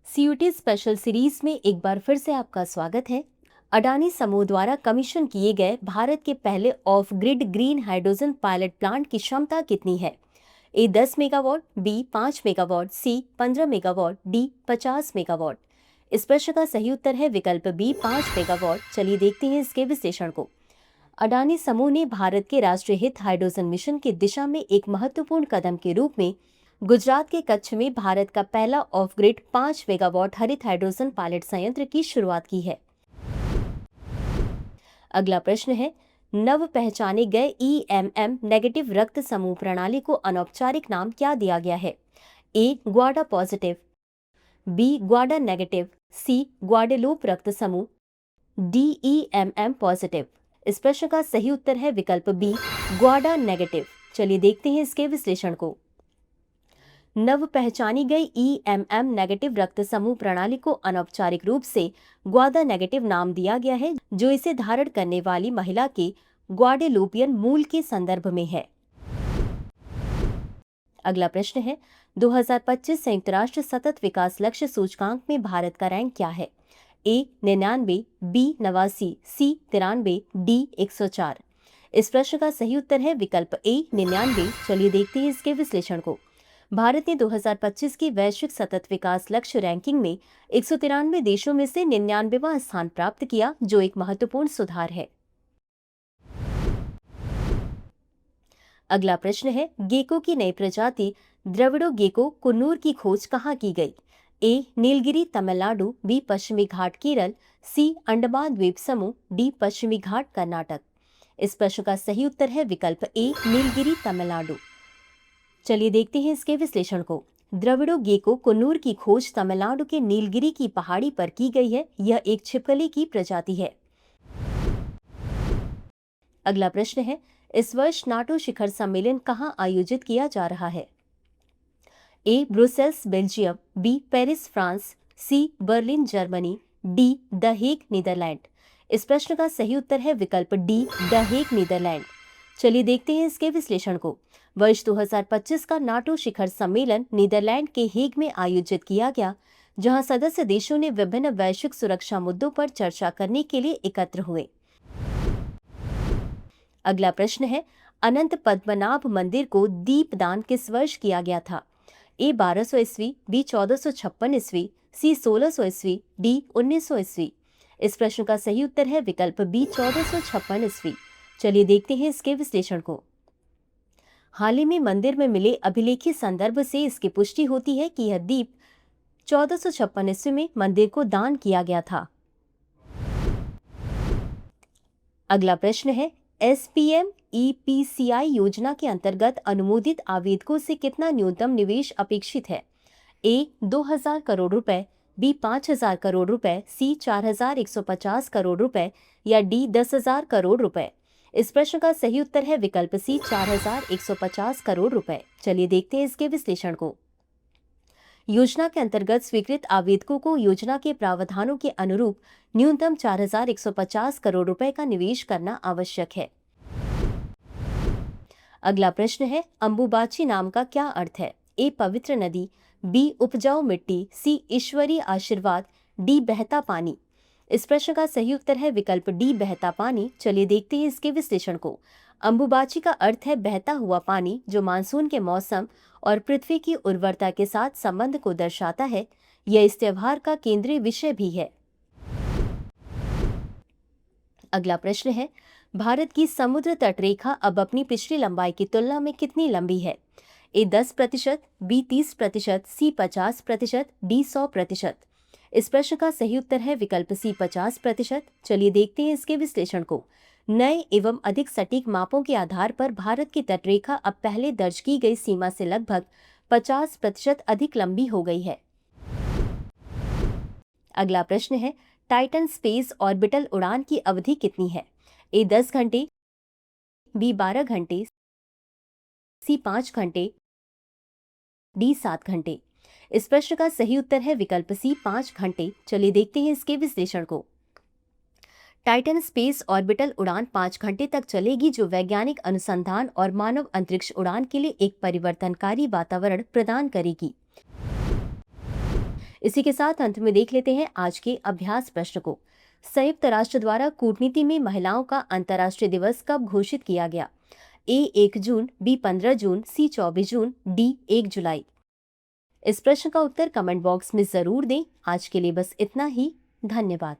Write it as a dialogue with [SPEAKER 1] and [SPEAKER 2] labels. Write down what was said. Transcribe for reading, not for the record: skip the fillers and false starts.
[SPEAKER 1] CUT special series में एक बार फिर से आपका स्वागत है। अडानी समूह द्वारा कमीशन किए गए भारत के पहले of grid green hydrogen pilot plant की क्षमता कितनी है? ए 10 मेगावाट, बी 5 मेगावाट, सी 15 मेगावाट, डी 50 मेगावाट। इस प्रश्न का सही उत्तर है विकल्प बी 5 मेगावाट। चलिए देखते हैं इसके विश्लेषण को। अडानी समूह ने भारत के राष्ट्रीय हित हाइड्रोजन मिशन की दिशा में एक महत्वपूर्ण कदम के रूप में गुजरात के कच्छ में भारत का पहला ऑफ ग्रिड 5 मेगावाट हरित हाइड्रोजन पायलट संयंत्र की शुरुआत की है। अगला प्रश्न है, नव पहचाने गए EMM नेगेटिव रक्त समूह प्रणाली को अनौपचारिक नाम क्या दिया गया है? ए Gwada positive, B Gwada negative, सी ग्वाडेलूप रक्त समूह, डी EMM पॉजिटिव। इस प्रश्न का सही उत्तर है विकल्प बी ग्वाडा नेगेटिव। चलिए देखते हैं इसके विश्लेषण को। नव पहचानी गई EMM नेगेटिव रक्त समूह प्रणाली को अनौपचारिक रूप से ग्वाडा नेगेटिव नाम दिया गया है, जो इसे धारण करने वाली महिला के ग्वाडेलूपियन मूल के संदर्भ में है। अगला प्रश्न है, 2025 संयुक्त राष्ट्र सतत विकास लक्ष्य सूचकांक में भारत का रैंक क्या है? ए 99, बी 89, सी 93, डी 104। इस प्रश्न का सही उत्तर है विकल्प ए 99। चलिए देखते हैं इसके विश्लेषण को। भारत ने 2025 की वैश्विक सतत विकास लक्ष्य रैंकिंग में 193 देशों में से 99वां स्थान प्राप्त किया, जो एक महत्वपूर्ण सुधार है। अगला प्रश्न है, गेको की नई प्रजाति द्रविड़ो गेको कुन्नूर की खोज कहाँ की गई? ए नीलगिरी तमिलनाडु, बी पश्चिमी घाट केरल, सी अंडमान द्वीप समूह, डी पश्चिमी घाट कर्नाटक। इस प्रश्न का सही उत्तर है विकल्प ए नीलगिरी तमिलनाडु। चलिए देखते हैं इसके विश्लेषण को। द्रविड़ो गेको कुन्नूर की खोज तमिलनाडु के नीलगिरी की पहाड़ी पर की गई है। यह एक छिपकली की प्रजाति है। अगला प्रश्न है, इस वर्ष नाटो शिखर सम्मेलन कहाँ आयोजित किया जा रहा है? A Brussels Belgium, B Paris France, C Berlin Germany, D the Hague Netherland. इस प्रश्न का सही उत्तर है विकल्प डी द हेग नीदरलैंड। चलिए देखते हैं इसके विश्लेषण को। वर्ष 2025 का नाटो शिखर सम्मेलन नीदरलैंड के हेग में आयोजित किया गया, जहां सदस्य देशों ने विभिन्न वैश्विक सुरक्षा मुद्दों पर चर्चा करने के लिए एकत्र हुए। अगला प्रश्न है, अनंत पद्मनाभ मंदिर को दीपदान किस वर्ष किया गया था? ए 1200 ईस्वी, बी 1456 ईस्वी, सी 1600 ईस्वी, डी 1900 ईस्वी। इस प्रश्न का सही उत्तर है विकल्प बी 1456 ईस्वी। चलिए देखते हैं इसके विश्लेषण को। हाल ही में मंदिर में मिले अभिलेखित संदर्भ से इसकी पुष्टि होती है कि यह दीप 1456 ईस्वी में मंदिर को दान किया गया था। अगला प्रश्न है, SPM EPCI योजना के अंतर्गत अनुमोदित आवेदकों से कितना न्यूनतम निवेश अपेक्षित है? ए 2000 करोड़ रुपए, बी 5000 करोड़ रुपए, सी 4150 करोड़ रुपए या डी 10,000 करोड़ रुपए। इस प्रश्न का सही उत्तर है विकल्प सी 4150 करोड़ रुपए। चलिए देखते हैं इसके विश्लेषण को। योजना के अंतर्गत स्वीकृत आवेदकों को योजना के प्रावधानों के अनुरूप न्यूनतम 4150 करोड़ रुपए का निवेश करना आवश्यक है। अगला प्रश्न है, अंबुबाची नाम का क्या अर्थ है? ए पवित्र नदी, बी उपजाऊ मिट्टी, सी ईश्वरीय आशीर्वाद, डी बहता पानी। इस प्रश्न का सही उत्तर है विकल्प डी बहता पानी। चलिए देखते हैं इसके विश्लेषण को। अंबुबाची का अर्थ है बहता हुआ पानी, जो मानसून के मौसम और पृथ्वी की उर्वरता के साथ संबंध को दर्शाता है। यह इस त्योहार का केंद्रीय विषय भी है। अगला प्रश्न है, भारत की समुद्र तटरेखा अब अपनी पिछली लंबाई की तुलना में कितनी लंबी है? ए 10%, बी 30%, सी 50%, डी 100%। इस प्रश्न का सही उत्तर है विकल्प सी 50%। चलिए देखते हैं इसके विश्लेषण को। नए एवं अधिक सटीक मापों के आधार पर भारत की तटरेखा अब पहले दर्ज की गई सीमा से लगभग 50% अधिक लंबी हो गई है। अगला प्रश्न है, टाइटन स्पेस ऑर्बिटल उड़ान की अवधि कितनी है? ए 10 घंटे, बी 12 घंटे, सी 5 घंटे, डी 7 घंटे। इस प्रश्न का सही उत्तर है विकल्प सी 5 घंटे। चलिए देखते हैं इसके विश्लेषण को। टाइटन स्पेस ऑर्बिटल उड़ान 5 घंटे तक चलेगी, जो वैज्ञानिक अनुसंधान और मानव अंतरिक्ष उड़ान के लिए एक परिवर्तनकारी वातावरण प्रदान करेगी। इसी के साथ अंत में देख लेते हैं आज के अभ्यास प्रश्न को। संयुक्त राष्ट्र द्वारा कूटनीति में महिलाओं का अंतर्राष्ट्रीय दिवस कब घोषित किया गया? ए 1 जून, बी 15 जून, सी 24 जून, डी 1 जुलाई। इस प्रश्न का उत्तर कमेंट बॉक्स में जरूर दें। आज के लिए बस इतना ही। धन्यवाद।